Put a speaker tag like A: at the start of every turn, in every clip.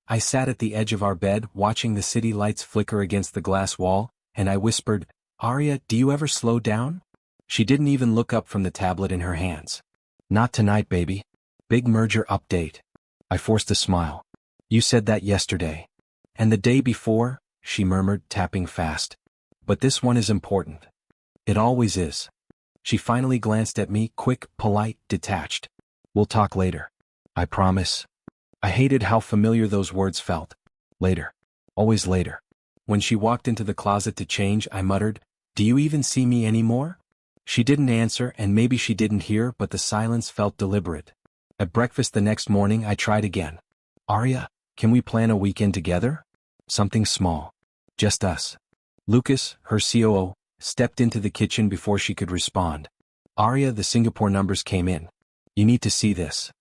A: I sat at the edge of our bed watching the city lights flicker against the glass wall, and I whispered, "Arya, do you ever slow down?" She didn't even look up from the tablet in her hands. "Not tonight, baby. Big merger update." I forced a smile. "You said that yesterday. And the day before," she murmured, tapping fast. "But this one is important. It always is." She finally glanced at me, quick, polite, detached. "We'll talk later. I promise." I hated how familiar those words felt. Later. Always later. When she walked into the closet to change, I muttered, "Do you even see me anymore?" She didn't answer, and maybe she didn't hear, but the silence felt deliberate. At breakfast the next morning I tried again. "Arya, can we plan a weekend together? Something small. Just us." Lucas, her COO, stepped into the kitchen before she could respond. "Arya, the Singapore numbers came in. You need to see this."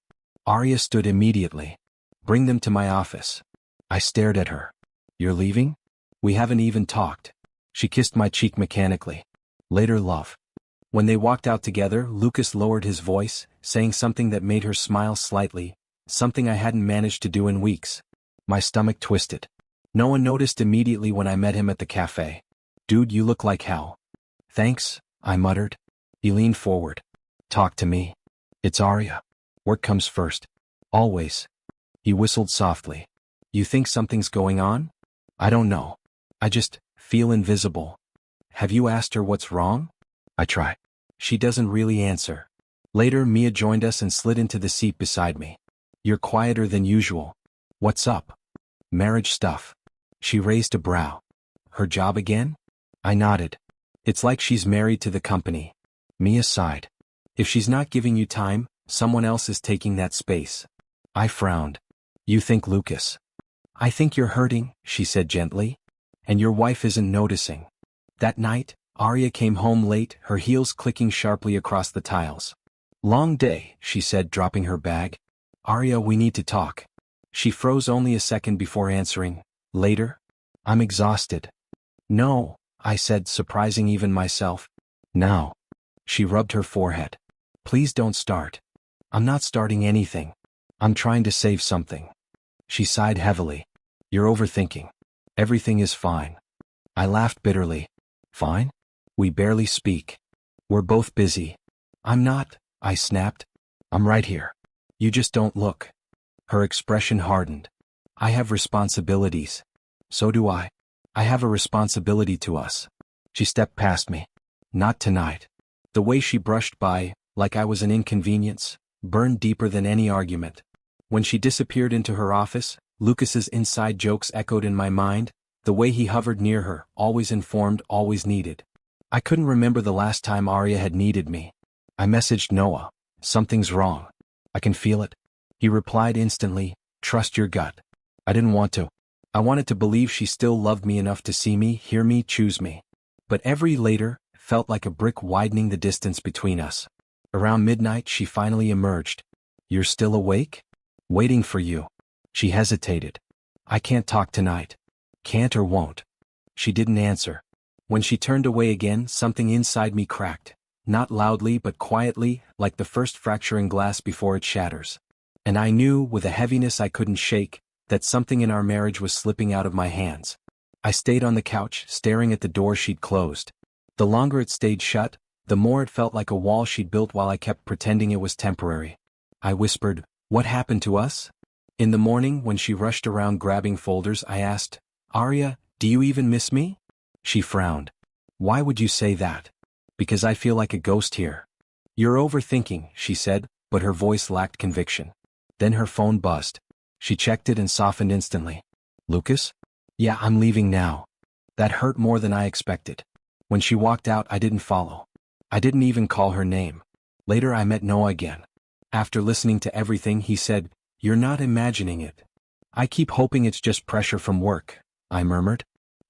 A: Arya stood immediately. "Bring them to my office." I stared at her. "You're leaving? We haven't even talked." She kissed my cheek mechanically. "Later, love." When they walked out together, Lucas lowered his voice, saying something that made her smile slightly, something I hadn't managed to do in weeks. My stomach twisted. No one noticed immediately when I met him at the cafe. "Dude, you look like hell." "Thanks," I muttered. He leaned forward. "Talk to me. It's Arya. Work comes first. Always." He whistled softly. "You think something's going on?" "I don't know. I just feel invisible." "Have you asked her what's wrong?" I try. She doesn't really answer. Later, Mia joined us and slid into the seat beside me. "You're quieter than usual. What's up?" "Marriage stuff." She raised a brow. "Her job again?" I nodded. "It's like she's married to the company." Mia sighed. "If she's not giving you time, someone else is taking that space." I frowned. "You think Lucas?" "I think you're hurting," she said gently. "And your wife isn't noticing." That night, Arya came home late, her heels clicking sharply across the tiles. "Long day," she said, dropping her bag. "Arya, we need to talk." She froze only a second before answering, "Later?" "I'm exhausted." "No," I said, surprising even myself. "Now." She rubbed her forehead. "Please don't start." "I'm not starting anything. I'm trying to save something." She sighed heavily. "You're overthinking. Everything is fine." I laughed bitterly. "Fine? We barely speak. We're both busy." "I'm not," I snapped. "I'm right here. You just don't look." Her expression hardened. "I have responsibilities." "So do I. I have a responsibility to us." She stepped past me. "Not tonight." The way she brushed by, like I was an inconvenience, burned deeper than any argument. When she disappeared into her office, Lucas's inside jokes echoed in my mind, the way he hovered near her, always informed, always needed. I couldn't remember the last time Arya had needed me. I messaged Noah. "Something's wrong. I can feel it." He replied instantly, "Trust your gut." I didn't want to. I wanted to believe she still loved me enough to see me, hear me, choose me. But every later felt like a brick widening the distance between us. Around midnight she finally emerged. "You're still awake?" "Waiting for you." She hesitated. "I can't talk tonight." "Can't or won't?" She didn't answer. When she turned away again, something inside me cracked. Not loudly but quietly, like the first fracturing glass before it shatters. And I knew, with a heaviness I couldn't shake, that something in our marriage was slipping out of my hands. I stayed on the couch, staring at the door she'd closed. The longer it stayed shut, the more it felt like a wall she'd built while I kept pretending it was temporary. I whispered, "What happened to us?" In the morning, when she rushed around grabbing folders, I asked, "Arya, do you even miss me?" She frowned. "Why would you say that?" "Because I feel like a ghost here." "You're overthinking," she said, but her voice lacked conviction. Then her phone buzzed. She checked it and softened instantly. "Lucas?" "Yeah, I'm leaving now." That hurt more than I expected. When she walked out, I didn't follow. I didn't even call her name. Later I met Noah again. After listening to everything, he said, "You're not imagining it." "I keep hoping it's just pressure from work," I murmured.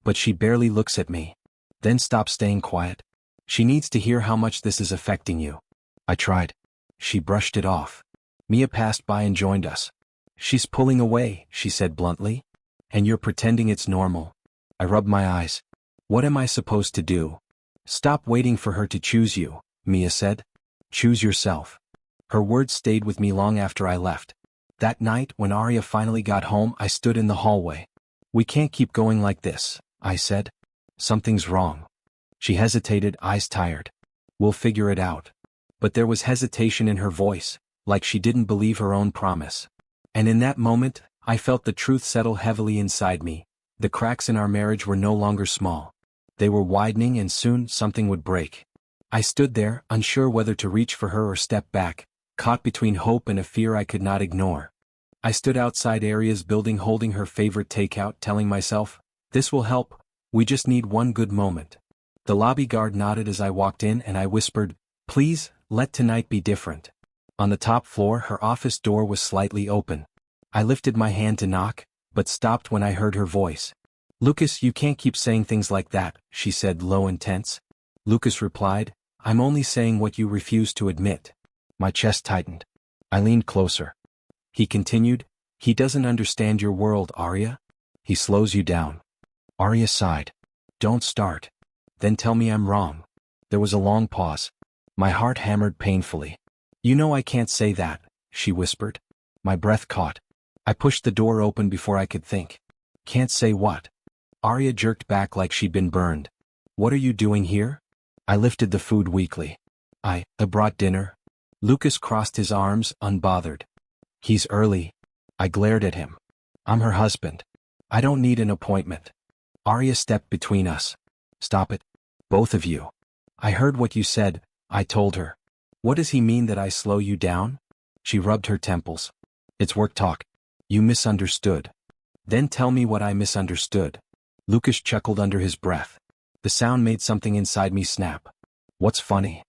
A: "But she barely looks at me." "Then stop staying quiet. She needs to hear how much this is affecting you." I tried. She brushed it off. Mia passed by and joined us. "She's pulling away," she said bluntly. "And you're pretending it's normal." I rubbed my eyes. "What am I supposed to do?" "Stop waiting for her to choose you," Mia said. "Choose yourself." Her words stayed with me long after I left. That night, when Arya finally got home, I stood in the hallway. "We can't keep going like this," I said. "Something's wrong." She hesitated, eyes tired. "We'll figure it out." But there was hesitation in her voice, like she didn't believe her own promise. And in that moment, I felt the truth settle heavily inside me. The cracks in our marriage were no longer small. They were widening, and soon something would break. I stood there, unsure whether to reach for her or step back, caught between hope and a fear I could not ignore. I stood outside Arya's building holding her favorite takeout, telling myself, "This will help, we just need one good moment." The lobby guard nodded as I walked in, and I whispered, "Please, let tonight be different." On the top floor, her office door was slightly open. I lifted my hand to knock, but stopped when I heard her voice. "Lucas, you can't keep saying things like that," she said, low and tense. Lucas replied, "I'm only saying what you refuse to admit." My chest tightened. I leaned closer. He continued, "He doesn't understand your world, Arya. He slows you down." Arya sighed. "Don't start. Then tell me I'm wrong." There was a long pause. My heart hammered painfully. "You know I can't say that," she whispered. My breath caught. I pushed the door open before I could think. "Can't say what?" Arya jerked back like she'd been burned. "What are you doing here?" I lifted the food weakly. I brought dinner." Lucas crossed his arms, unbothered. "He's early." I glared at him. "I'm her husband. I don't need an appointment." Arya stepped between us. "Stop it. Both of you." "I heard what you said," I told her. "What does he mean, that I slow you down?" She rubbed her temples. "It's work talk. You misunderstood." "Then tell me what I misunderstood." Lucas chuckled under his breath. The sound made something inside me snap. "What's funny?"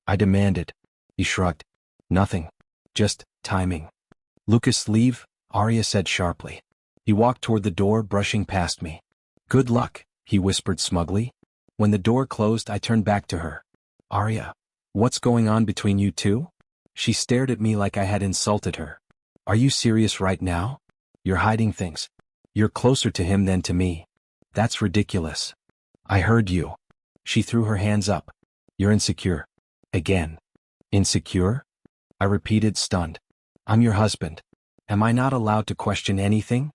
A: I demanded. He shrugged. "Nothing. Just timing." "Lucas, leave," Arya said sharply. He walked toward the door, brushing past me. "Good luck," he whispered smugly. When the door closed, I turned back to her. "Arya, what's going on between you two?" She stared at me like I had insulted her. "Are you serious right now? You're hiding things. You're closer to him than to me. That's ridiculous." "I heard you." She threw her hands up. "You're insecure. Again." "Insecure?" I repeated, stunned. "I'm your husband. Am I not allowed to question anything?"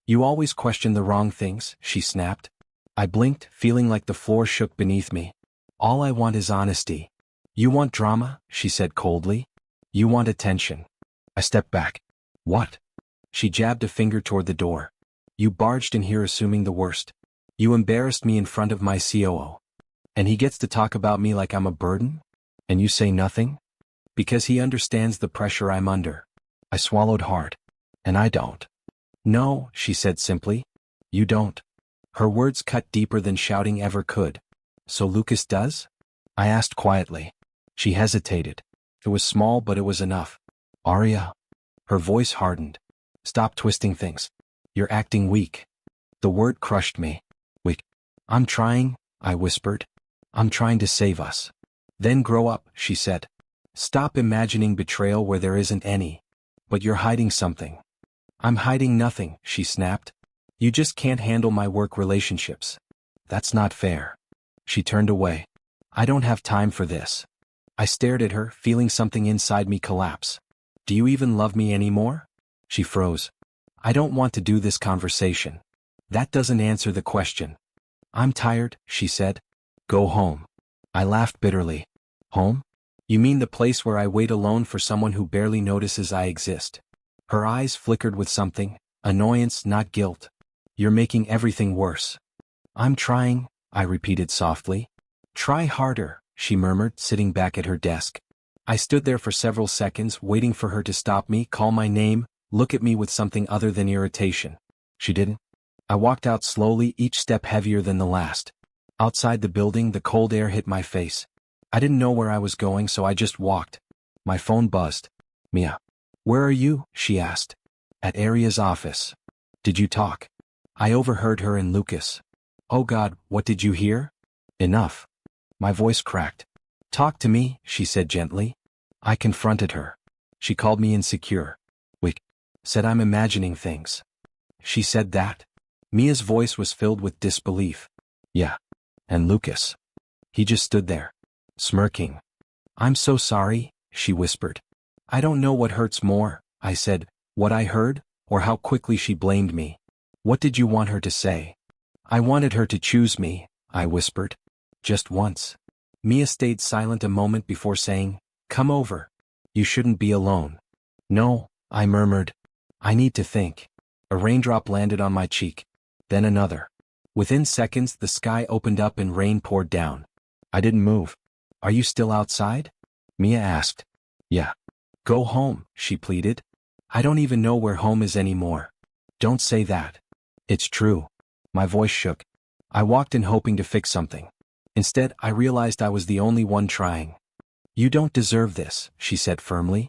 A: "You always question the wrong things," she snapped. I blinked, feeling like the floor shook beneath me. "All I want is honesty." "You want drama," she said coldly. "You want attention." I stepped back. "What?" She jabbed a finger toward the door. "You barged in here assuming the worst. You embarrassed me in front of my COO. And he gets to talk about me like I'm a burden? And you say nothing? Because he understands the pressure I'm under." I swallowed hard. "And I don't." "No," she said simply. "You don't." Her words cut deeper than shouting ever could. "So Lucas does?" I asked quietly. She hesitated. It was small, but it was enough. "Arya." Her voice hardened. "Stop twisting things. You're acting weak." The word crushed me. "Weak." "I'm trying," I whispered. "I'm trying to save us." "Then grow up," she said. "Stop imagining betrayal where there isn't any." "But you're hiding something." "I'm hiding nothing," she snapped. "You just can't handle my work relationships." "That's not fair." She turned away. "I don't have time for this." I stared at her, feeling something inside me collapse. "Do you even love me anymore?" She froze. "I don't want to do this conversation. That doesn't answer the question." "I'm tired," she said. "Go home." I laughed bitterly. "Home? You mean the place where I wait alone for someone who barely notices I exist?" Her eyes flickered with something, annoyance, not guilt. "You're making everything worse." "I'm trying," I repeated softly. "Try harder," she murmured, sitting back at her desk. I stood there for several seconds, waiting for her to stop me, call my name, look at me with something other than irritation. She didn't. I walked out slowly, each step heavier than the last. Outside the building, the cold air hit my face. I didn't know where I was going, so I just walked. My phone buzzed. "Mia." "Where are you?" she asked. "At Arya's office." "Did you talk?" I overheard her and Lucas. "Oh God, what did you hear?" "Enough." My voice cracked. "Talk to me," she said gently. I confronted her. She called me insecure. "Weak." Said I'm imagining things. "She said that?" Mia's voice was filled with disbelief. "Yeah. And Lucas." He just stood there, smirking. "I'm so sorry," she whispered. "I don't know what hurts more," I said, What I heard, or how quickly she blamed me? What did you want her to say? I wanted her to choose me, I whispered. Just once. Mia stayed silent a moment before saying, "Come over. You shouldn't be alone." "No," I murmured. "I need to think." A raindrop landed on my cheek. Then another. Within seconds the sky opened up and rain poured down. I didn't move. "Are you still outside?" Mia asked. "Yeah." "Go home," she pleaded. "I don't even know where home is anymore." "Don't say that." "It's true." My voice shook. I walked in hoping to fix something. Instead, I realized I was the only one trying. "You don't deserve this," she said firmly.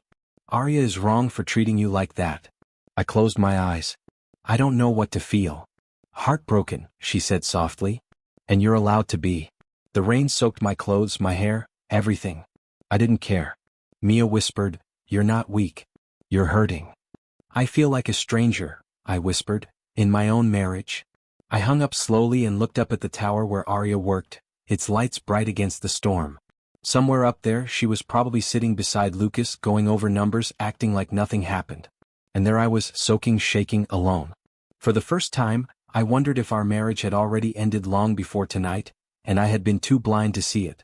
A: "Arya is wrong for treating you like that." I closed my eyes. "I don't know what to feel." "Heartbroken," she said softly. "And you're allowed to be." The rain soaked my clothes, my hair, everything. I didn't care. Mia whispered, "You're not weak. You're hurting." "I feel like a stranger," I whispered, "in my own marriage." I hung up slowly and looked up at the tower where Arya worked, its lights bright against the storm. Somewhere up there she was probably sitting beside Lucas, going over numbers, acting like nothing happened. And there I was, soaking, shaking, alone. For the first time, I wondered if our marriage had already ended long before tonight, and I had been too blind to see it.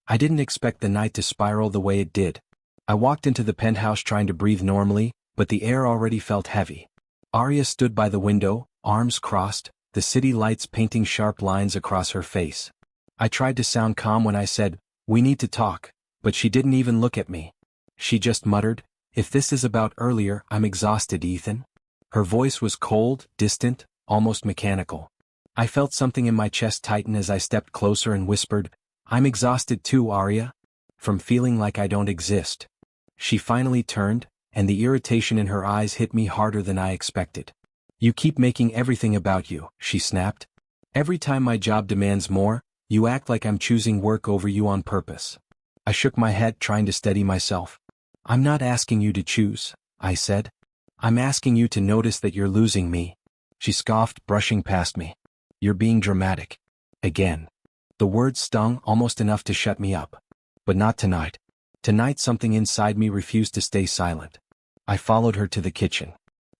A: I didn't expect the night to spiral the way it did. I walked into the penthouse trying to breathe normally, but the air already felt heavy. Arya stood by the window, arms crossed, the city lights painting sharp lines across her face. I tried to sound calm when I said, "We need to talk," but she didn't even look at me. She just muttered, "If this is about earlier, I'm exhausted, Ethan." Her voice was cold, distant, almost mechanical. I felt something in my chest tighten as I stepped closer and whispered, "I'm exhausted too, Arya. From feeling like I don't exist." She finally turned, and the irritation in her eyes hit me harder than I expected. "You keep making everything about you," she snapped. "Every time my job demands more, you act like I'm choosing work over you on purpose." I shook my head, trying to steady myself. "I'm not asking you to choose," I said. "I'm asking you to notice that you're losing me." She scoffed, brushing past me. "You're being dramatic." Again. The words stung almost enough to shut me up. But not tonight. Tonight something inside me refused to stay silent. I followed her to the kitchen.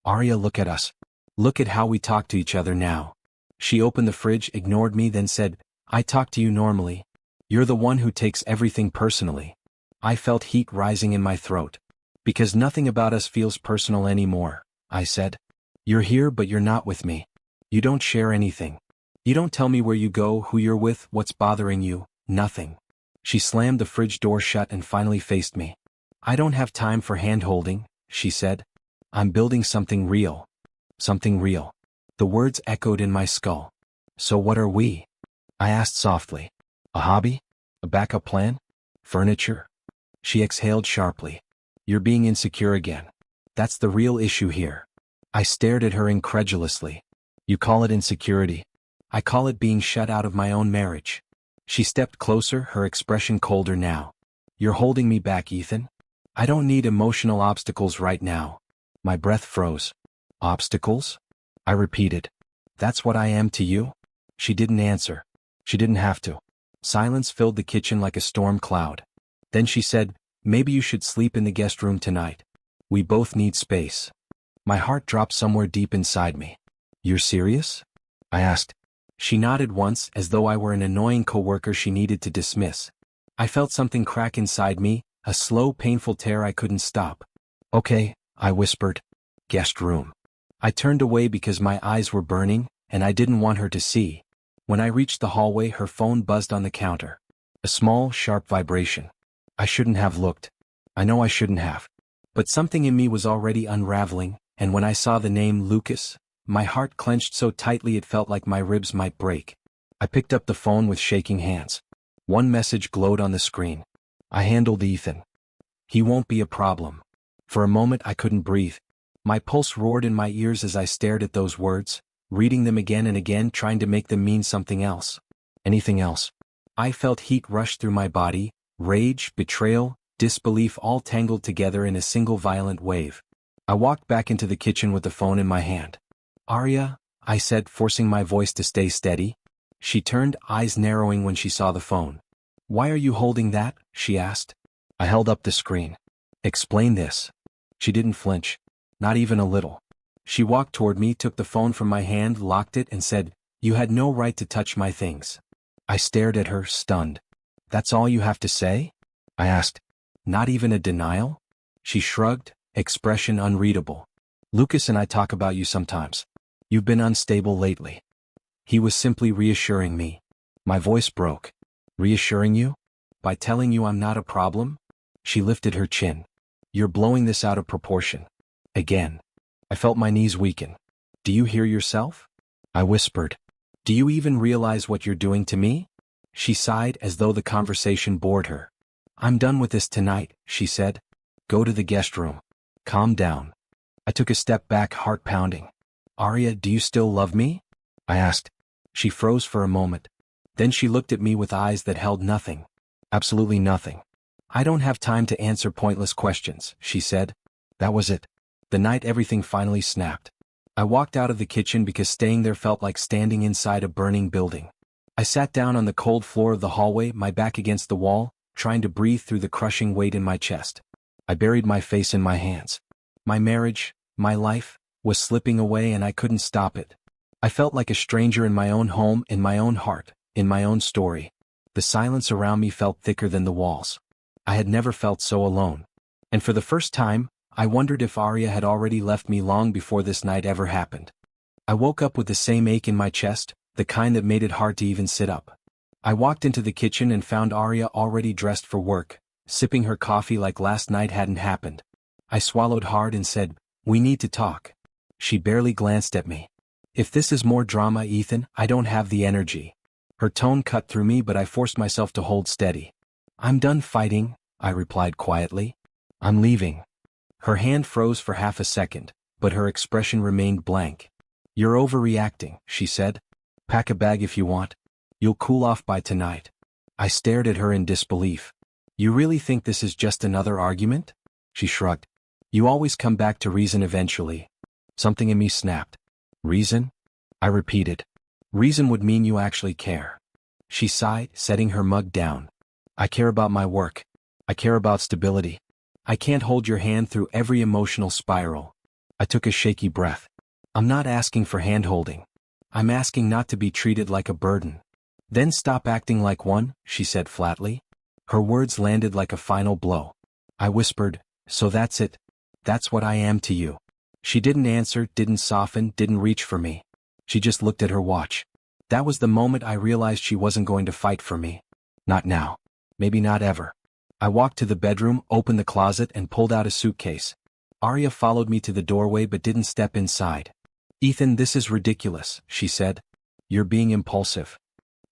A: "Arya, look at us. Look at how we talk to each other now." She opened the fridge, ignored me, then said, "I talk to you normally. You're the one who takes everything personally." I felt heat rising in my throat. "Because nothing about us feels personal anymore," I said. "You're here but you're not with me. You don't share anything. You don't tell me where you go, who you're with, what's bothering you, nothing." She slammed the fridge door shut and finally faced me. "I don't have time for hand-holding," she said. "I'm building something real." Something real. The words echoed in my skull. "So what are we?" I asked softly. "A hobby? A backup plan? Furniture?" She exhaled sharply. "You're being insecure again. That's the real issue here." I stared at her incredulously. "You call it insecurity. I call it being shut out of my own marriage." She stepped closer, her expression colder now. "You're holding me back, Ethan. I don't need emotional obstacles right now." My breath froze. "Obstacles?" I repeated. "That's what I am to you?" She didn't answer. She didn't have to. Silence filled the kitchen like a storm cloud. Then she said, "Maybe you should sleep in the guest room tonight. We both need space." My heart dropped somewhere deep inside me. "You're serious?" I asked. She nodded once, as though I were an annoying coworker she needed to dismiss. I felt something crack inside me, a slow, painful tear I couldn't stop. "Okay," I whispered. "Guest room." I turned away because my eyes were burning, and I didn't want her to see. When I reached the hallway, her phone buzzed on the counter. A small, sharp vibration. I shouldn't have looked. I know I shouldn't have. But something in me was already unraveling, and when I saw the name Lucas, my heart clenched so tightly it felt like my ribs might break. I picked up the phone with shaking hands. One message glowed on the screen. "I handled Ethan. He won't be a problem." For a moment I couldn't breathe. My pulse roared in my ears as I stared at those words, reading them again and again, trying to make them mean something else. Anything else. I felt heat rush through my body, rage, betrayal, disbelief all tangled together in a single violent wave. I walked back into the kitchen with the phone in my hand. "Arya," I said, forcing my voice to stay steady. She turned, eyes narrowing when she saw the phone. "Why are you holding that?" she asked. I held up the screen. "Explain this." She didn't flinch. Not even a little. She walked toward me, took the phone from my hand, locked it, and said, "You had no right to touch my things." I stared at her, stunned. "That's all you have to say?" I asked. "Not even a denial?" She shrugged, expression unreadable. "Lucas and I talk about you sometimes. You've been unstable lately." He was simply reassuring me. My voice broke. "Reassuring you? By telling you I'm not a problem?" She lifted her chin. "You're blowing this out of proportion." Again. I felt my knees weaken. "Do you hear yourself?" I whispered. "Do you even realize what you're doing to me?" She sighed as though the conversation bored her. "I'm done with this tonight," she said. "Go to the guest room. Calm down." I took a step back, heart pounding. "Arya, do you still love me?" I asked. She froze for a moment. Then she looked at me with eyes that held nothing. Absolutely nothing. "I don't have time to answer pointless questions," she said. That was it. The night everything finally snapped. I walked out of the kitchen because staying there felt like standing inside a burning building. I sat down on the cold floor of the hallway, my back against the wall, trying to breathe through the crushing weight in my chest. I buried my face in my hands. My marriage, my life, was slipping away and I couldn't stop it. I felt like a stranger in my own home, in my own heart, in my own story. The silence around me felt thicker than the walls. I had never felt so alone. And for the first time, I wondered if Arya had already left me long before this night ever happened. I woke up with the same ache in my chest, the kind that made it hard to even sit up. I walked into the kitchen and found Arya already dressed for work, sipping her coffee like last night hadn't happened. I swallowed hard and said, "We need to talk." She barely glanced at me. "If this is more drama, Ethan, I don't have the energy." Her tone cut through me, but I forced myself to hold steady. "I'm done fighting," I replied quietly. "I'm leaving." Her hand froze for half a second, but her expression remained blank. "You're overreacting," she said. "Pack a bag if you want. You'll cool off by tonight." I stared at her in disbelief. "You really think this is just another argument?" She shrugged. "You always come back to reason eventually." Something in me snapped. "Reason?" I repeated. "Reason would mean you actually care." She sighed, setting her mug down. "I care about my work. I care about stability. I can't hold your hand through every emotional spiral." I took a shaky breath. "I'm not asking for hand-holding. I'm asking not to be treated like a burden." "Then stop acting like one," she said flatly. Her words landed like a final blow. I whispered, "So that's it. That's what I am to you." She didn't answer, didn't soften, didn't reach for me. She just looked at her watch. That was the moment I realized she wasn't going to fight for me. Not now. Maybe not ever. I walked to the bedroom, opened the closet, and pulled out a suitcase. Arya followed me to the doorway but didn't step inside. "Ethan, this is ridiculous," she said. "You're being impulsive."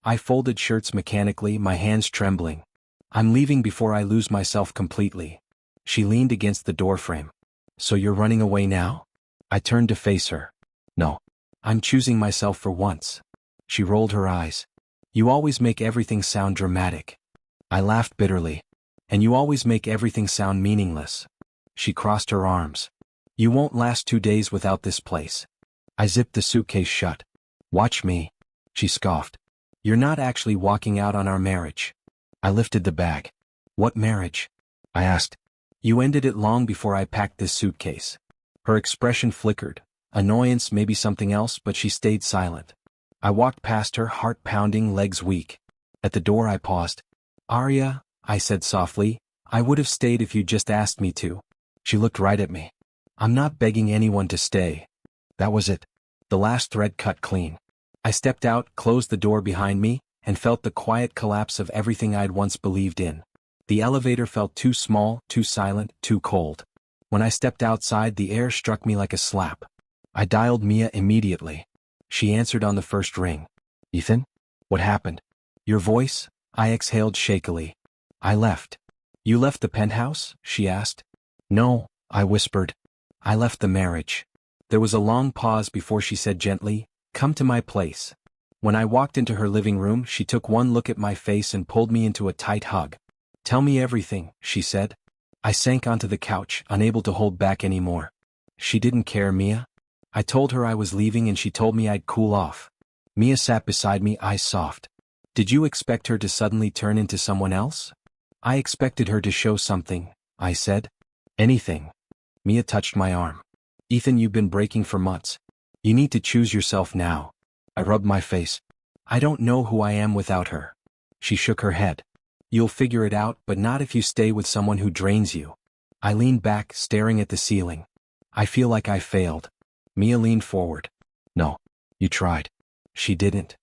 A: I folded shirts mechanically, my hands trembling. "I'm leaving before I lose myself completely." She leaned against the doorframe. "So you're running away now?" I turned to face her. "No. I'm choosing myself for once." She rolled her eyes. "You always make everything sound dramatic." I laughed bitterly. "And you always make everything sound meaningless." She crossed her arms. "You won't last 2 days without this place." I zipped the suitcase shut. "Watch me." She scoffed. "You're not actually walking out on our marriage." I lifted the bag. "What marriage?" I asked. "You ended it long before I packed this suitcase." Her expression flickered. Annoyance, maybe something else, but she stayed silent. I walked past her, heart pounding, legs weak. At the door I paused. "Arya," I said softly, "I would have stayed if you just asked me to." She looked right at me. "I'm not begging anyone to stay." That was it. The last thread cut clean. I stepped out, closed the door behind me, and felt the quiet collapse of everything I'd once believed in. The elevator felt too small, too silent, too cold. When I stepped outside, the air struck me like a slap. I dialed Mia immediately. She answered on the first ring. "Ethan? What happened?" "Your voice?" I exhaled shakily. "I left." "You left the penthouse?" she asked. "No," I whispered. "I left the marriage." There was a long pause before she said gently, "Come to my place." When I walked into her living room, she took one look at my face and pulled me into a tight hug. "Tell me everything," she said. I sank onto the couch, unable to hold back anymore. She didn't care, Mia. I told her I was leaving and she told me I'd cool off. Mia sat beside me, eyes soft. "Did you expect her to suddenly turn into someone else?" "I expected her to show something," I said. "Anything." Mia touched my arm. Ethan, you've been breaking for months. You need to choose yourself now. I rubbed my face. I don't know who I am without her. She shook her head. You'll figure it out, but not if you stay with someone who drains you. I leaned back, staring at the ceiling. I feel like I failed. Mia leaned forward. No. You tried. She didn't.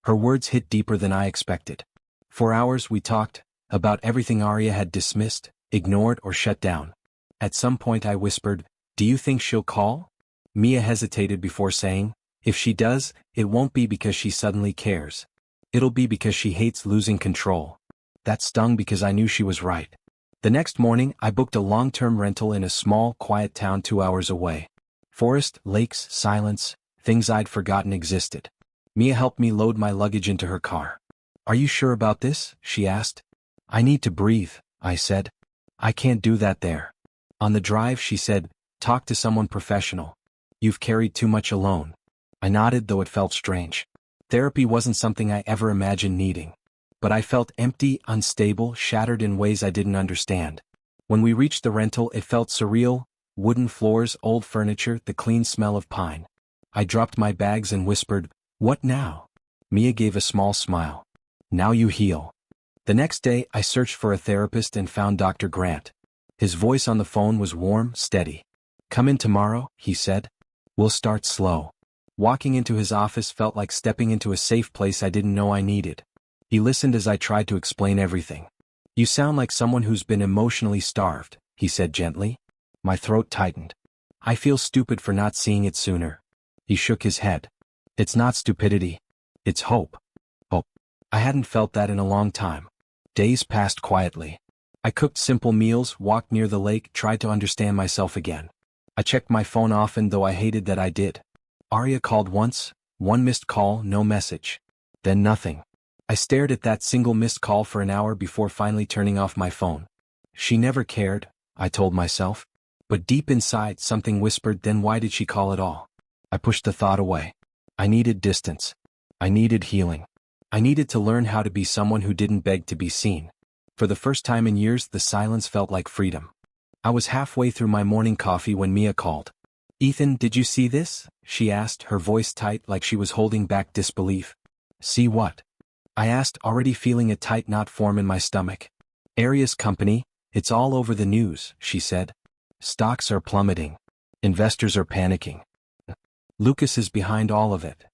A: Her words hit deeper than I expected. For hours we talked, about everything Arya had dismissed, ignored or shut down. At some point I whispered, "Do you think she'll call?" Mia hesitated before saying, "If she does, it won't be because she suddenly cares. It'll be because she hates losing control." That stung because I knew she was right. The next morning I booked a long-term rental in a small, quiet town 2 hours away. Forest, lakes, silence, things I'd forgotten existed. Mia helped me load my luggage into her car. "Are you sure about this?" she asked. "I need to breathe," I said. "I can't do that there." On the drive she said, "Talk to someone professional. You've carried too much alone." I nodded, though it felt strange. Therapy wasn't something I ever imagined needing. But I felt empty, unstable, shattered in ways I didn't understand. When we reached the rental it felt surreal: wooden floors, old furniture, the clean smell of pine. I dropped my bags and whispered, "What now?" Mia gave a small smile. "Now you heal." The next day I searched for a therapist and found Dr. Grant. His voice on the phone was warm, steady. "Come in tomorrow," he said. "We'll start slow." Walking into his office felt like stepping into a safe place I didn't know I needed. He listened as I tried to explain everything. "You sound like someone who's been emotionally starved," he said gently. My throat tightened. "I feel stupid for not seeing it sooner." He shook his head. "It's not stupidity. It's hope." Hope. I hadn't felt that in a long time. Days passed quietly. I cooked simple meals, walked near the lake, tried to understand myself again. I checked my phone often, though I hated that I did. Arya called once, one missed call, no message. Then nothing. I stared at that single missed call for an hour before finally turning off my phone. She never cared, I told myself. But deep inside something whispered, then why did she call at all? I pushed the thought away. I needed distance. I needed healing. I needed to learn how to be someone who didn't beg to be seen. For the first time in years the silence felt like freedom. I was halfway through my morning coffee when Mia called. "Ethan, did you see this?" she asked, her voice tight like she was holding back disbelief. "See what?" I asked, already feeling a tight knot form in my stomach. "Arya's company, it's all over the news," she said. "Stocks are plummeting. Investors are panicking. Lucas is behind all of it."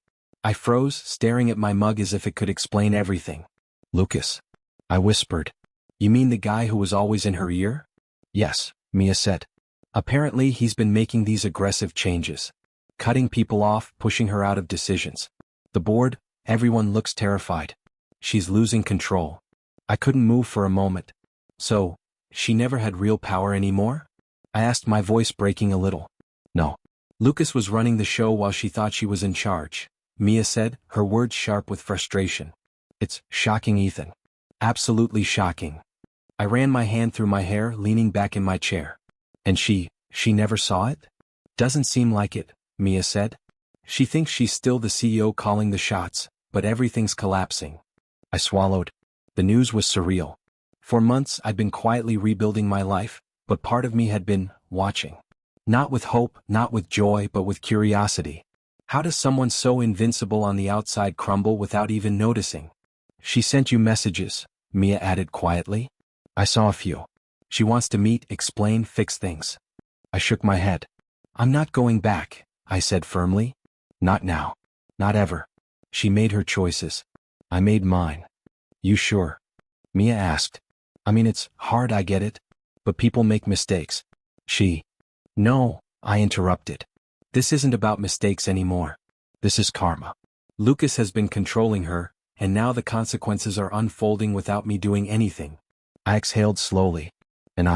A: I froze, staring at my mug as if it could explain everything. "Lucas?" I whispered. "You mean the guy who was always in her ear?" "Yes," Mia said. "Apparently he's been making these aggressive changes. Cutting people off, pushing her out of decisions. The board, everyone looks terrified. She's losing control." I couldn't move for a moment. "So, she never had real power anymore?" I asked, my voice breaking a little. "No. Lucas was running the show while she thought she was in charge," Mia said, her words sharp with frustration. "It's shocking, Ethan. Absolutely shocking." I ran my hand through my hair, leaning back in my chair. "And she never saw it?" "Doesn't seem like it," Mia said. "She thinks she's still the CEO calling the shots, but everything's collapsing." I swallowed. The news was surreal. For months I'd been quietly rebuilding my life, but part of me had been watching. Not with hope, not with joy, but with curiosity. How does someone so invincible on the outside crumble without even noticing? "She sent you messages," Mia added quietly. "I saw a few. She wants to meet, explain, fix things." I shook my head. "I'm not going back," I said firmly. "Not now. Not ever. She made her choices. I made mine." "You sure?" Mia asked. "I mean, it's hard, I get it. But people make mistakes." "No," I interrupted. "This isn't about mistakes anymore. This is karma. Lucas has been controlling her, and now the consequences are unfolding without me doing anything." I exhaled slowly. "And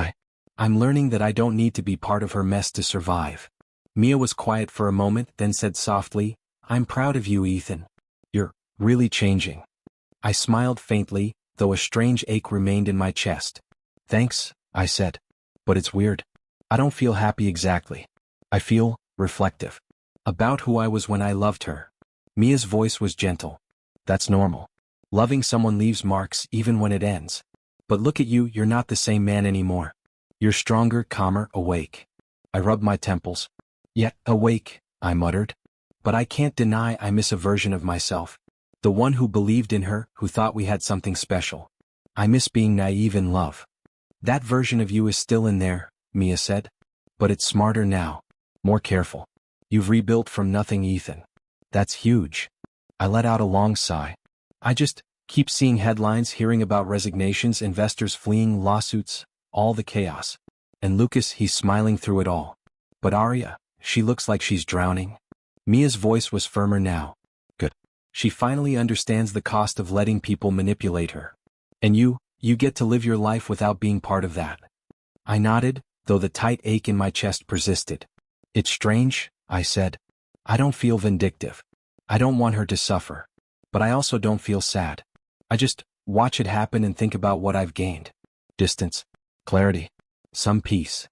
A: I'm learning that I don't need to be part of her mess to survive." Mia was quiet for a moment, then said softly, "I'm proud of you, Ethan. You're really changing." I smiled faintly, though a strange ache remained in my chest. "Thanks," I said. "But it's weird. I don't feel happy exactly. I feel reflective. About who I was when I loved her." Mia's voice was gentle. "That's normal. Loving someone leaves marks even when it ends. But look at you, you're not the same man anymore. You're stronger, calmer, awake." I rubbed my temples. Yet, awake, I muttered. But I can't deny I miss a version of myself. The one who believed in her, who thought we had something special. I miss being naive in love. That version of you is still in there, Mia said. But it's smarter now. More careful. You've rebuilt from nothing, Ethan. That's huge. I let out a long sigh. I just keep seeing headlines, hearing about resignations, investors fleeing, lawsuits, all the chaos. And Lucas, he's smiling through it all. But Arya, she looks like she's drowning. Mia's voice was firmer now. Good. She finally understands the cost of letting people manipulate her. And you get to live your life without being part of that. I nodded, though the tight ache in my chest persisted. It's strange, I said. I don't feel vindictive. I don't want her to suffer. But I also don't feel sad. I just watch it happen and think about what I've gained. Distance. Clarity. Some peace.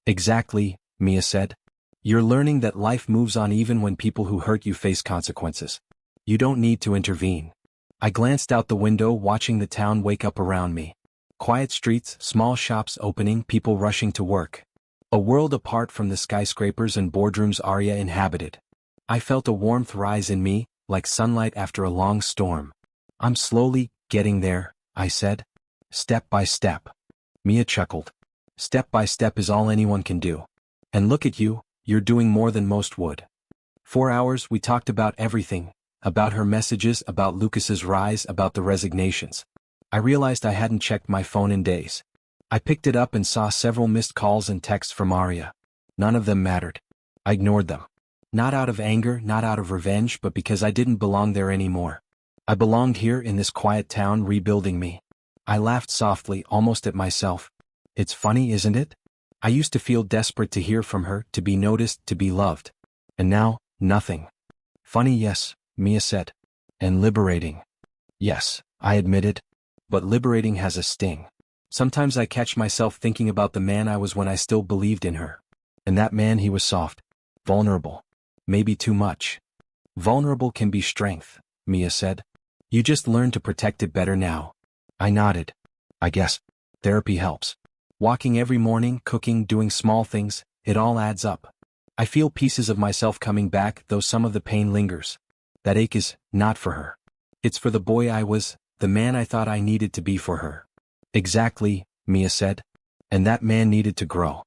A: Exactly, Mia said. You're learning that life moves on even when people who hurt you face consequences. You don't need to intervene. I glanced out the window, watching the town wake up around me. Quiet streets, small shops opening, people rushing to work. A world apart from the skyscrapers and boardrooms Arya inhabited. I felt a warmth rise in me, like sunlight after a long storm. I'm slowly getting there, I said. Step by step. Mia chuckled. Step by step is all anyone can do. And look at you, you're doing more than most would. 4 hours we talked about everything, about her messages, about Lucas's rise, about the resignations. I realized I hadn't checked my phone in days. I picked it up and saw several missed calls and texts from Arya. None of them mattered. I ignored them. Not out of anger, not out of revenge, but because I didn't belong there anymore. I belonged here in this quiet town rebuilding me. I laughed softly, almost at myself. It's funny, isn't it? I used to feel desperate to hear from her, to be noticed, to be loved. And now, nothing. Funny, yes, Mia said. And liberating. Yes, I admitted. But liberating has a sting. Sometimes I catch myself thinking about the man I was when I still believed in her. And that man, he was soft. Vulnerable. Maybe too much. Vulnerable can be strength, Mia said. You just learn to protect it better now. I nodded. I guess. Therapy helps. Walking every morning, cooking, doing small things, it all adds up. I feel pieces of myself coming back, though some of the pain lingers. That ache is not for her. It's for the boy I was, the man I thought I needed to be for her. Exactly, Mia said. And that man needed to grow.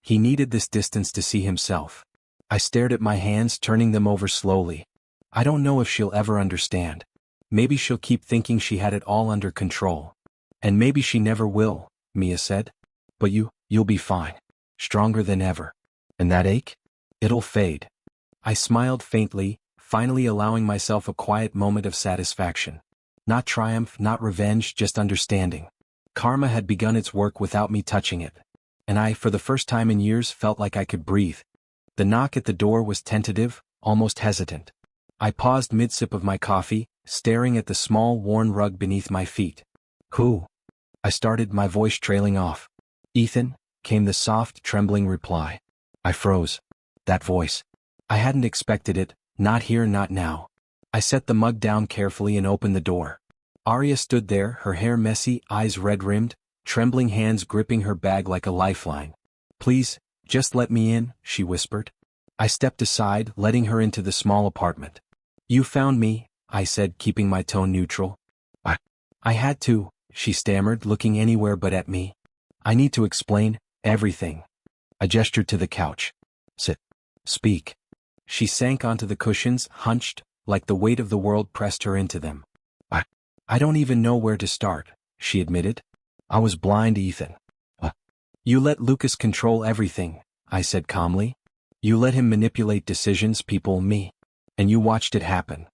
A: He needed this distance to see himself. I stared at my hands, turning them over slowly. I don't know if she'll ever understand. Maybe she'll keep thinking she had it all under control. And maybe she never will, Mia said. But you'll be fine. Stronger than ever. And that ache? It'll fade. I smiled faintly, finally allowing myself a quiet moment of satisfaction. Not triumph, not revenge, just understanding. Karma had begun its work without me touching it. And I, for the first time in years, felt like I could breathe. The knock at the door was tentative, almost hesitant. I paused mid-sip of my coffee, staring at the small worn rug beneath my feet. Who? I started, my voice trailing off. Ethan, came the soft, trembling reply. I froze. That voice. I hadn't expected it, not here, not now. I set the mug down carefully and opened the door. Arya stood there, her hair messy, eyes red-rimmed, trembling hands gripping her bag like a lifeline. Please, just let me in, she whispered. I stepped aside, letting her into the small apartment. You found me, I said, keeping my tone neutral. I had to, she stammered, looking anywhere but at me. I need to explain everything. I gestured to the couch. Sit. Speak. She sank onto the cushions, hunched, like the weight of the world pressed her into them. I don't even know where to start, she admitted. I was blind, Ethan. You let Lucas control everything, I said calmly. You let him manipulate decisions, people, me. And you watched it happen.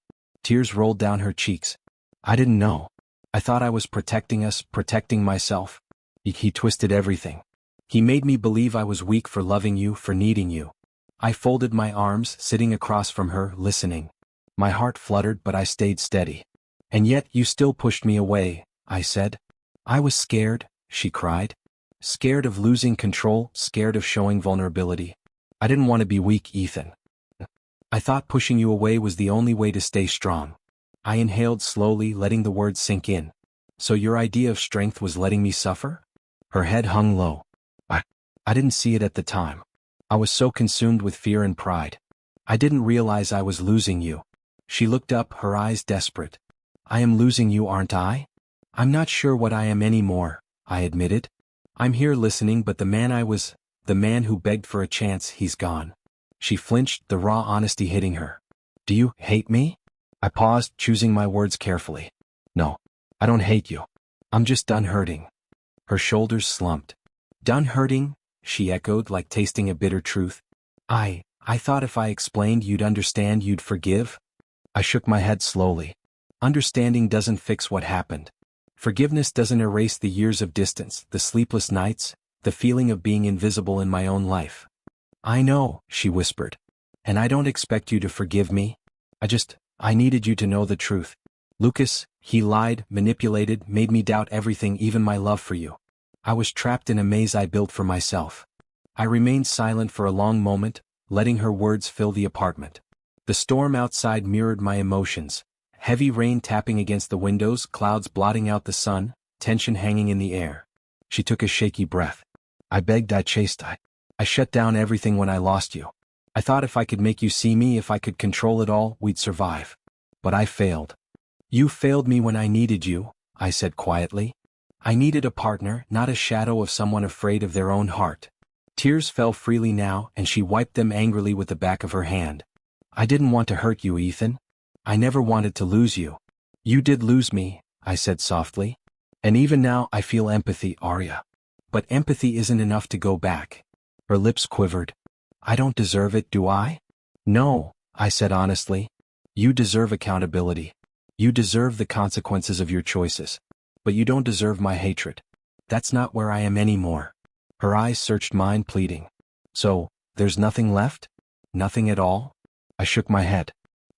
A: Tears rolled down her cheeks. I didn't know. I thought I was protecting us, protecting myself. He twisted everything. He made me believe I was weak for loving you, for needing you. I folded my arms, sitting across from her, listening. My heart fluttered, but I stayed steady. And yet you still pushed me away, I said. I was scared, she cried. Scared of losing control, scared of showing vulnerability. I didn't want to be weak, Ethan. I thought pushing you away was the only way to stay strong. I inhaled slowly, letting the words sink in. So your idea of strength was letting me suffer? Her head hung low. I didn't see it at the time. I was so consumed with fear and pride. I didn't realize I was losing you. She looked up, her eyes desperate. I am losing you, aren't I? I'm not sure what I am anymore, I admitted. I'm here listening, but the man who begged for a chance, he's gone. She flinched, the raw honesty hitting her. Do you hate me? I paused, choosing my words carefully. No, I don't hate you. I'm just done hurting. Her shoulders slumped. Done hurting? She echoed, like tasting a bitter truth. I thought if I explained you'd understand, you'd forgive? I shook my head slowly. Understanding doesn't fix what happened. Forgiveness doesn't erase the years of distance, the sleepless nights, the feeling of being invisible in my own life. I know, she whispered. And I don't expect you to forgive me. I needed you to know the truth. Lucas, he lied, manipulated, made me doubt everything, even my love for you. I was trapped in a maze I built for myself. I remained silent for a long moment, letting her words fill the apartment. The storm outside mirrored my emotions. Heavy rain tapping against the windows, clouds blotting out the sun, tension hanging in the air. She took a shaky breath. I begged, I chased, I shut down everything when I lost you. I thought if I could make you see me, if I could control it all, we'd survive. But I failed. You failed me when I needed you, I said quietly. I needed a partner, not a shadow of someone afraid of their own heart. Tears fell freely now, and she wiped them angrily with the back of her hand. I didn't want to hurt you, Ethan. I never wanted to lose you. You did lose me, I said softly. And even now I feel empathy, Arya. But empathy isn't enough to go back. Her lips quivered. I don't deserve it, do I? No, I said honestly. You deserve accountability. You deserve the consequences of your choices. But you don't deserve my hatred. That's not where I am anymore. Her eyes searched mine, pleading. So, there's nothing left? Nothing at all? I shook my head.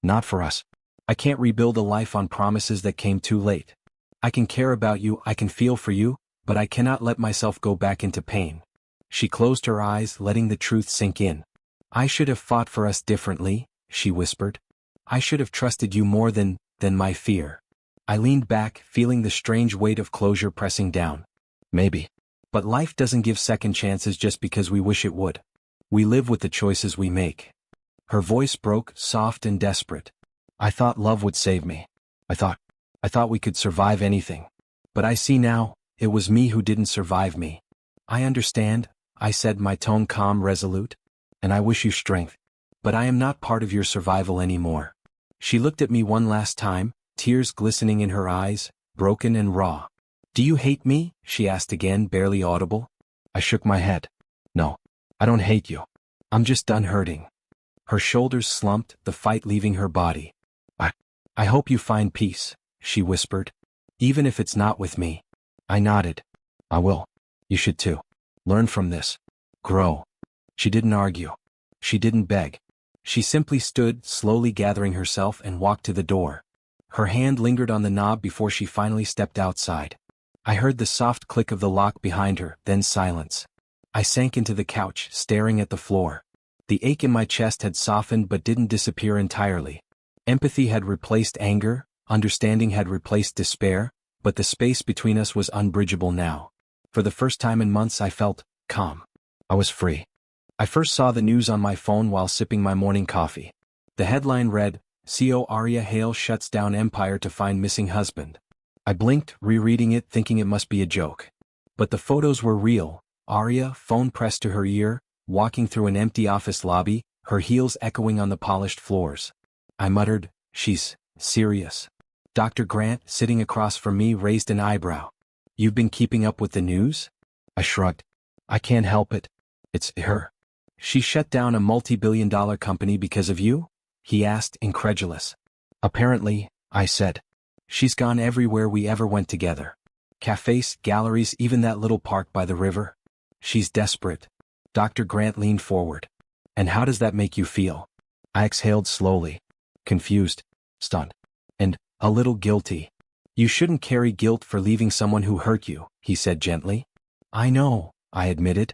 A: Not for us. I can't rebuild a life on promises that came too late. I can care about you, I can feel for you, but I cannot let myself go back into pain. She closed her eyes, letting the truth sink in. I should have fought for us differently, she whispered. I should have trusted you more than my fear. I leaned back, feeling the strange weight of closure pressing down. Maybe. But life doesn't give second chances just because we wish it would. We live with the choices we make. Her voice broke, soft and desperate. I thought love would save me. I thought we could survive anything. But I see now, it was me who didn't survive me. I understand, I said, my tone calm, resolute. And I wish you strength. But I am not part of your survival anymore. She looked at me one last time, tears glistening in her eyes, broken and raw. Do you hate me? She asked again, barely audible. I shook my head. No, I don't hate you. I'm just done hurting. Her shoulders slumped, the fight leaving her body. I hope you find peace, she whispered. Even if it's not with me. I nodded. I will. You should too. Learn from this. Grow. She didn't argue. She didn't beg. She simply stood, slowly gathering herself, and walked to the door. Her hand lingered on the knob before she finally stepped outside. I heard the soft click of the lock behind her, then silence. I sank into the couch, staring at the floor. The ache in my chest had softened but didn't disappear entirely. Empathy had replaced anger, understanding had replaced despair, but the space between us was unbridgeable now. For the first time in months I felt calm. I was free. I first saw the news on my phone while sipping my morning coffee. The headline read, CO Arya Hale shuts down empire to find missing husband. I blinked, rereading it, thinking it must be a joke. But the photos were real. Arya, phone pressed to her ear, walking through an empty office lobby, her heels echoing on the polished floors. I muttered, she's serious. Dr. Grant, sitting across from me, raised an eyebrow. You've been keeping up with the news? I shrugged. I can't help it. It's her. She shut down a multi-billion-dollar company because of you? He asked, incredulous. Apparently, I said. She's gone everywhere we ever went together. Cafes, galleries, even that little park by the river. She's desperate. Dr. Grant leaned forward. And how does that make you feel? I exhaled slowly. Confused. Stunned. And a little guilty. You shouldn't carry guilt for leaving someone who hurt you, he said gently. I know, I admitted.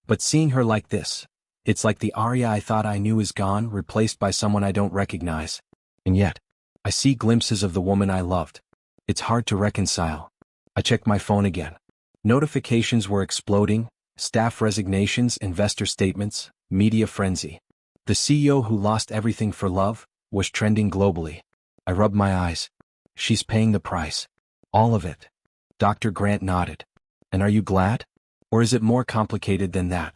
A: But seeing her like this, it's like the Arya I thought I knew is gone, replaced by someone I don't recognize. And yet, I see glimpses of the woman I loved. It's hard to reconcile. I checked my phone again. Notifications were exploding, staff resignations, investor statements, Media frenzy. The CEO who lost everything for love was trending globally. I rubbed my eyes. She's paying the price. All of it. Dr. Grant nodded. And are you glad? Or is it more complicated than that?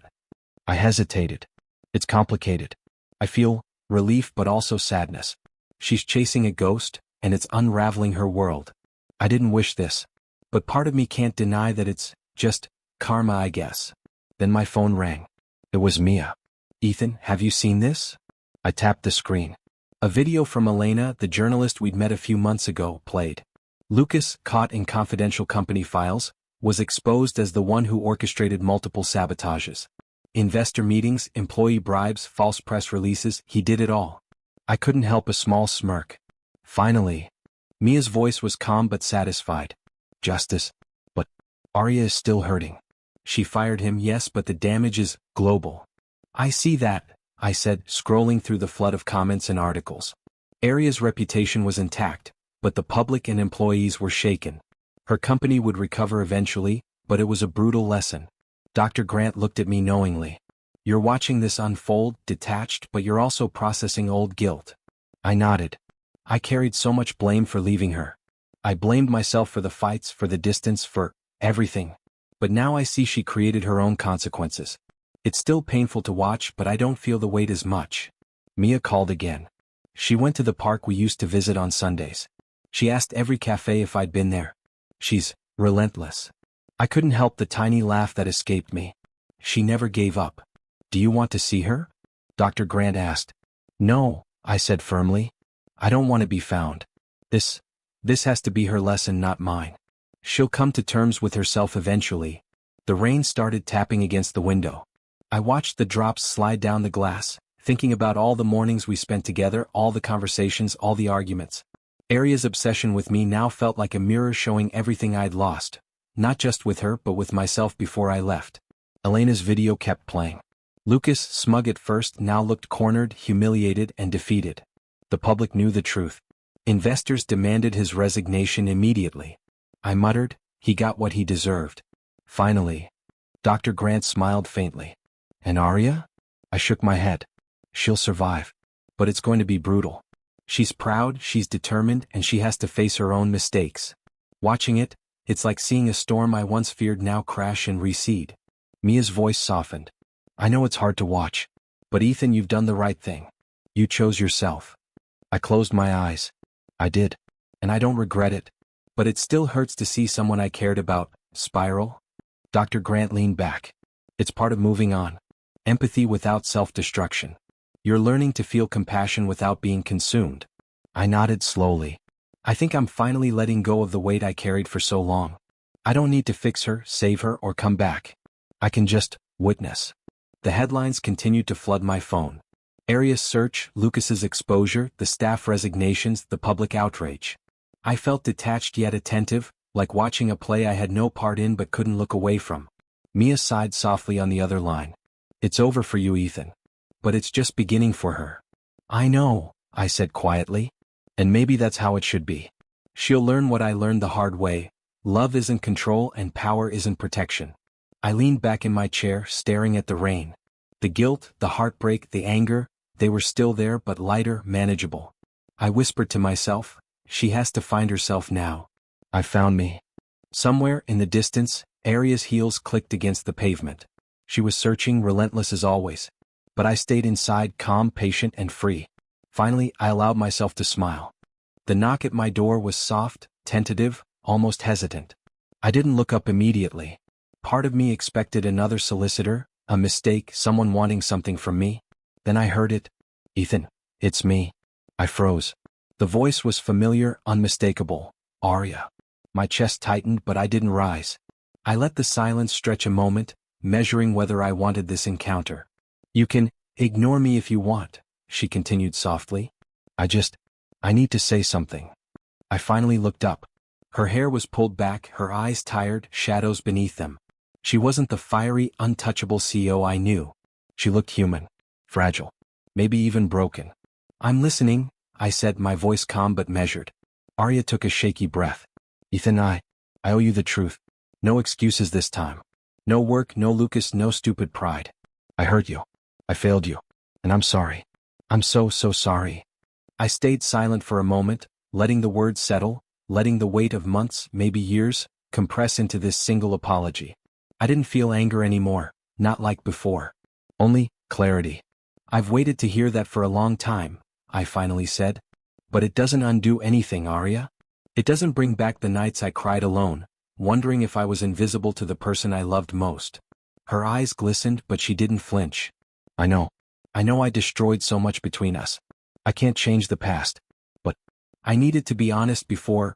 A: I hesitated. It's complicated. I feel relief but also sadness. She's chasing a ghost, and it's unraveling her world. I didn't wish this. But part of me can't deny that it's just karma, I guess. Then my phone rang. It was Mia. Ethan, have you seen this? I tapped the screen. A video from Elena, the journalist we'd met a few months ago, played. Lucas, caught in confidential company files, was exposed as the one who orchestrated multiple sabotages. Investor meetings, employee bribes, false press releases, he did it all. I couldn't help a small smirk. Finally. Mia's voice was calm but satisfied. Justice. But Arya is still hurting. She fired him, yes, but the damage is global. I see that, I said, scrolling through the flood of comments and articles. Arya's reputation was intact, but the public and employees were shaken. Her company would recover eventually, but it was a brutal lesson. Dr. Grant looked at me knowingly. You're watching this unfold, detached, but you're also processing old guilt. I nodded. I carried so much blame for leaving her. I blamed myself for the fights, for the distance, for everything. But now I see she created her own consequences. It's still painful to watch, but I don't feel the weight as much. Mia called again. She went to the park we used to visit on Sundays. She asked every cafe if I'd been there. She's relentless. I couldn't help the tiny laugh that escaped me. She never gave up. Do you want to see her? Dr. Grant asked. No, I said firmly. I don't want to be found. This has to be her lesson, not mine. She'll come to terms with herself eventually. The rain started tapping against the window. I watched the drops slide down the glass, thinking about all the mornings we spent together, all the conversations, all the arguments. Arya's obsession with me now felt like a mirror showing everything I'd lost, not just with her but with myself before I left. Elena's video kept playing. Lucas, smug at first, now looked cornered, humiliated, and defeated. The public knew the truth. Investors demanded his resignation immediately. I muttered, he got what he deserved. Finally. Dr. Grant smiled faintly. And Arya? I shook my head. She'll survive. But it's going to be brutal. She's proud, she's determined, and she has to face her own mistakes. Watching it, it's like seeing a storm I once feared now crash and recede. Mia's voice softened. I know it's hard to watch. But Ethan, you've done the right thing. You chose yourself. I closed my eyes. I did. And I don't regret it. But it still hurts to see someone I cared about spiral. Dr. Grant leaned back. It's part of moving on. Empathy without self-destruction. You're learning to feel compassion without being consumed. I nodded slowly. I think I'm finally letting go of the weight I carried for so long. I don't need to fix her, save her, or come back. I can just witness. The headlines continued to flood my phone. Arya's search, Lucas's exposure, the staff resignations, the public outrage. I felt detached yet attentive, like watching a play I had no part in but couldn't look away from. Mia sighed softly on the other line. It's over for you, Ethan. But it's just beginning for her. I know, I said quietly. And maybe that's how it should be. She'll learn what I learned the hard way. Love isn't control and power isn't protection. I leaned back in my chair, staring at the rain. The guilt, the heartbreak, the anger, they were still there but lighter, manageable. I whispered to myself, she has to find herself now. I found me. Somewhere in the distance, Arya's heels clicked against the pavement. She was searching, relentless as always. But I stayed inside, calm, patient, and free. Finally, I allowed myself to smile. The knock at my door was soft, tentative, almost hesitant. I didn't look up immediately. Part of me expected another solicitor, a mistake, someone wanting something from me. Then I heard it. Ethan, it's me. I froze. The voice was familiar, unmistakable. Arya. My chest tightened, but I didn't rise. I let the silence stretch a moment, measuring whether I wanted this encounter. You can ignore me if you want, she continued softly. I need to say something. I finally looked up. Her hair was pulled back, her eyes tired, shadows beneath them. She wasn't the fiery, untouchable CEO I knew. She looked human, fragile, maybe even broken. I'm listening, I said, my voice calm but measured. Arya took a shaky breath. Ethan, I owe you the truth. No excuses this time. No work, no Lucas, no stupid pride. I hurt you. I failed you. And I'm sorry. I'm so sorry. I stayed silent for a moment, letting the words settle, letting the weight of months, maybe years, compress into this single apology. I didn't feel anger anymore, not like before. Only clarity. I've waited to hear that for a long time, I finally said. But it doesn't undo anything, Arya. It doesn't bring back the nights I cried alone, wondering if I was invisible to the person I loved most. Her eyes glistened, but she didn't flinch. I know I destroyed so much between us. I can't change the past. But I needed to be honest before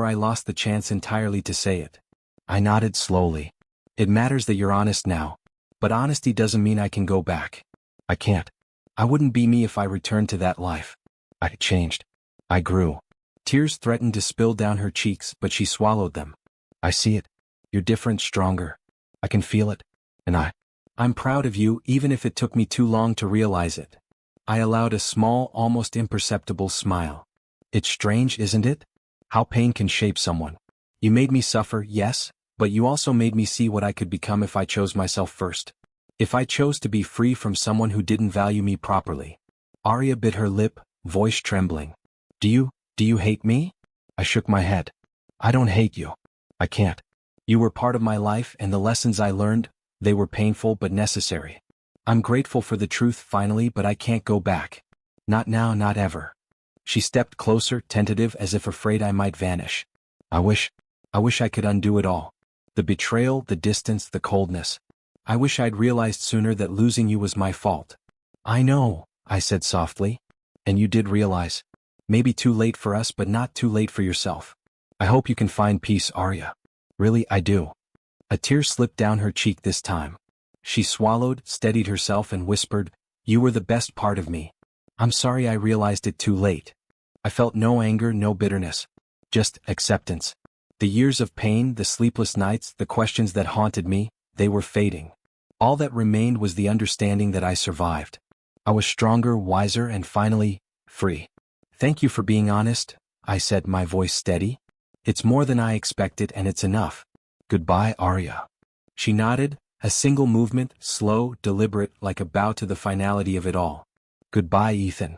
A: I lost the chance entirely to say it. I nodded slowly. It matters that you're honest now. But honesty doesn't mean I can go back. I can't. I wouldn't be me if I returned to that life. I changed. I grew. Tears threatened to spill down her cheeks, but she swallowed them. I see it. You're different, stronger. I can feel it. And I'm proud of you, even if it took me too long to realize it. I allowed a small, almost imperceptible smile. It's strange, isn't it? How pain can shape someone. You made me suffer, yes, but you also made me see what I could become if I chose myself first. If I chose to be free from someone who didn't value me properly. Arya bit her lip, voice trembling. Do you hate me? I shook my head. I don't hate you. I can't. You were part of my life, and the lessons I learned, they were painful but necessary. I'm grateful for the truth finally, but I can't go back. Not now, not ever. She stepped closer, tentative, as if afraid I might vanish. I wish I could undo it all. The betrayal, the distance, the coldness. I wish I'd realized sooner that losing you was my fault. I know, I said softly. And you did realize. Maybe too late for us, but not too late for yourself. I hope you can find peace, Arya. Really, I do. A tear slipped down her cheek this time. She swallowed, steadied herself, and whispered, You were the best part of me. I'm sorry I realized it too late. I felt no anger, no bitterness. Just acceptance. The years of pain, the sleepless nights, the questions that haunted me, they were fading. All that remained was the understanding that I survived. I was stronger, wiser, and finally, free. Thank you for being honest, I said, my voice steady. It's more than I expected, and it's enough. Goodbye, Arya. She nodded, a single movement, slow, deliberate, like a bow to the finality of it all. Goodbye, Ethan.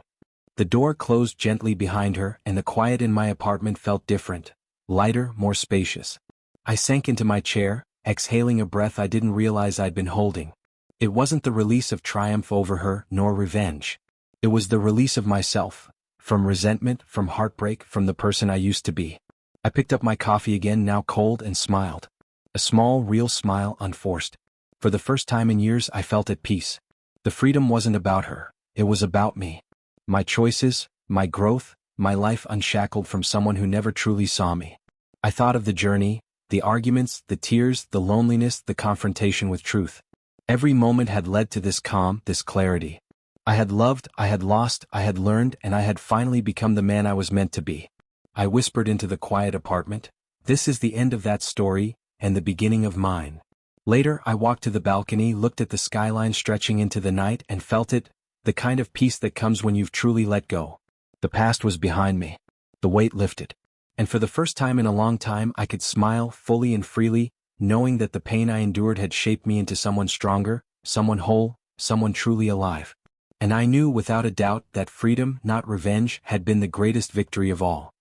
A: The door closed gently behind her, and the quiet in my apartment felt different, lighter, more spacious. I sank into my chair, exhaling a breath I didn't realize I'd been holding. It wasn't the release of triumph over her, nor revenge. It was the release of myself, from resentment, from heartbreak, from the person I used to be. I picked up my coffee again, now cold, and smiled. A small, real smile, unforced. For the first time in years, I felt at peace. The freedom wasn't about her. It was about me. My choices, my growth, my life unshackled from someone who never truly saw me. I thought of the journey, the arguments, the tears, the loneliness, the confrontation with truth. Every moment had led to this calm, this clarity. I had loved, I had lost, I had learned, and I had finally become the man I was meant to be. I whispered into the quiet apartment, This is the end of that story, and the beginning of mine. Later, I walked to the balcony, looked at the skyline stretching into the night, and felt it, the kind of peace that comes when you've truly let go. The past was behind me. The weight lifted. And for the first time in a long time, I could smile fully and freely, knowing that the pain I endured had shaped me into someone stronger, someone whole, someone truly alive. And I knew without a doubt that freedom, not revenge, had been the greatest victory of all.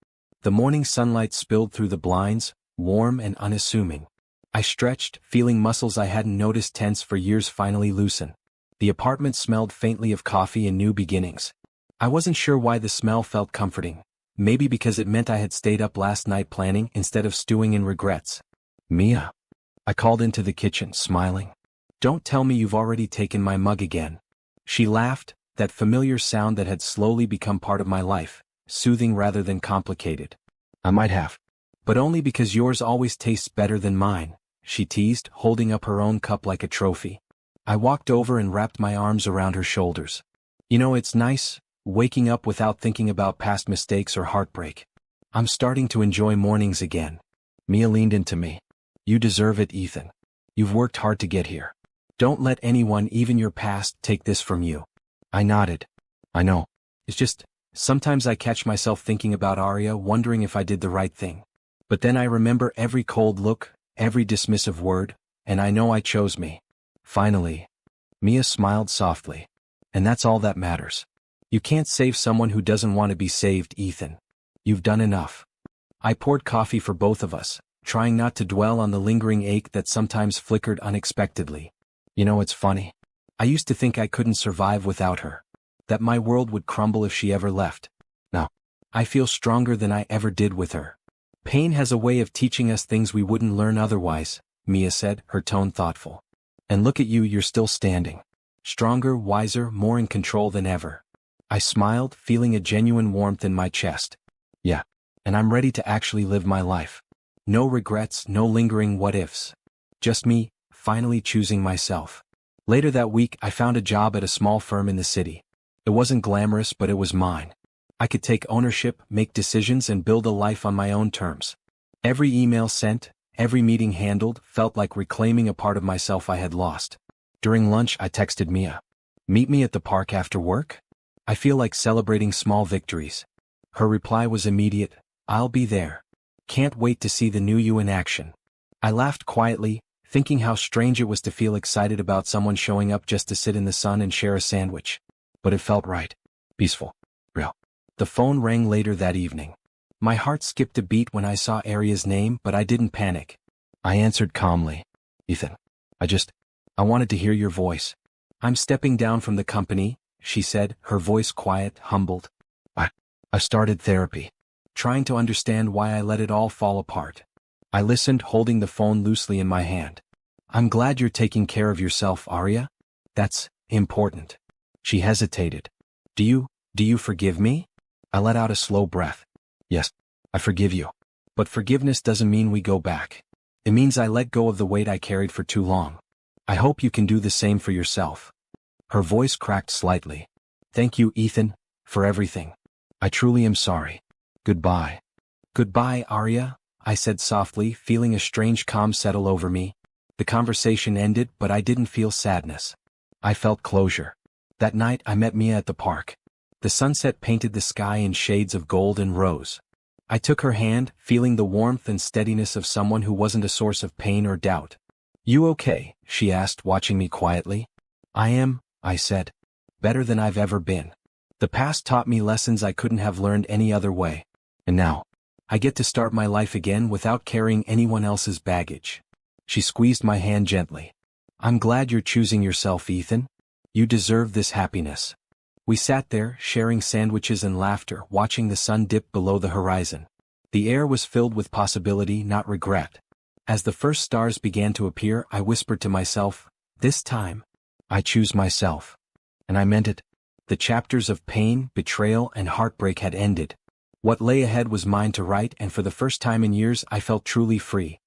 A: The morning sunlight spilled through the blinds, warm and unassuming. I stretched, feeling muscles I hadn't noticed tense for years finally loosen. The apartment smelled faintly of coffee and new beginnings. I wasn't sure why the smell felt comforting. Maybe because it meant I had stayed up last night planning instead of stewing in regrets. Mia. I called into the kitchen, smiling. Don't tell me you've already taken my mug again. She laughed, that familiar sound that had slowly become part of my life, soothing rather than complicated. I might have. But only because yours always tastes better than mine, she teased, holding up her own cup like a trophy. I walked over and wrapped my arms around her shoulders. You know, it's nice, waking up without thinking about past mistakes or heartbreak. I'm starting to enjoy mornings again. Mia leaned into me. You deserve it, Ethan. You've worked hard to get here. Don't let anyone, even your past, take this from you. I nodded. I know. It's just, sometimes I catch myself thinking about Arya, wondering if I did the right thing. But then I remember every cold look, every dismissive word, and I know I chose me. Finally. Mia smiled softly. And that's all that matters. You can't save someone who doesn't want to be saved, Ethan. You've done enough. I poured coffee for both of us, trying not to dwell on the lingering ache that sometimes flickered unexpectedly. You know, it's funny. I used to think I couldn't survive without her. That my world would crumble if she ever left. Now, I feel stronger than I ever did with her. Pain has a way of teaching us things we wouldn't learn otherwise, Mia said, her tone thoughtful. And look at you, you're still standing. Stronger, wiser, more in control than ever. I smiled, feeling a genuine warmth in my chest. Yeah, and I'm ready to actually live my life. No regrets, no lingering what-ifs. Just me, finally choosing myself. Later that week, I found a job at a small firm in the city. It wasn't glamorous, but it was mine. I could take ownership, make decisions, and build a life on my own terms. Every email sent, every meeting handled, felt like reclaiming a part of myself I had lost. During lunch, I texted Mia. Meet me at the park after work? I feel like celebrating small victories. Her reply was immediate. I'll be there. Can't wait to see the new you in action. I laughed quietly, thinking how strange it was to feel excited about someone showing up just to sit in the sun and share a sandwich. But it felt right. Peaceful. Real. The phone rang later that evening. My heart skipped a beat when I saw Aria's name, but I didn't panic. I answered calmly. Ethan, I wanted to hear your voice. I'm stepping down from the company, she said, her voice quiet, humbled. I started therapy. Trying to understand why I let it all fall apart. I listened, holding the phone loosely in my hand. I'm glad you're taking care of yourself, Aria. That's important. She hesitated. Do you forgive me? I let out a slow breath. Yes, I forgive you. But forgiveness doesn't mean we go back. It means I let go of the weight I carried for too long. I hope you can do the same for yourself. Her voice cracked slightly. Thank you, Ethan, for everything. I truly am sorry. Goodbye. Goodbye, Aria, I said softly, feeling a strange calm settle over me. The conversation ended, but I didn't feel sadness. I felt closure. That night I met Mia at the park. The sunset painted the sky in shades of gold and rose. I took her hand, feeling the warmth and steadiness of someone who wasn't a source of pain or doubt. You okay? She asked, watching me quietly. I am, I said. Better than I've ever been. The past taught me lessons I couldn't have learned any other way. And now, I get to start my life again without carrying anyone else's baggage. She squeezed my hand gently. I'm glad you're choosing yourself, Ethan. You deserve this happiness. We sat there, sharing sandwiches and laughter, watching the sun dip below the horizon. The air was filled with possibility, not regret. As the first stars began to appear, I whispered to myself, this time, I choose myself. And I meant it. The chapters of pain, betrayal, and heartbreak had ended. What lay ahead was mine to write, and for the first time in years I felt truly free.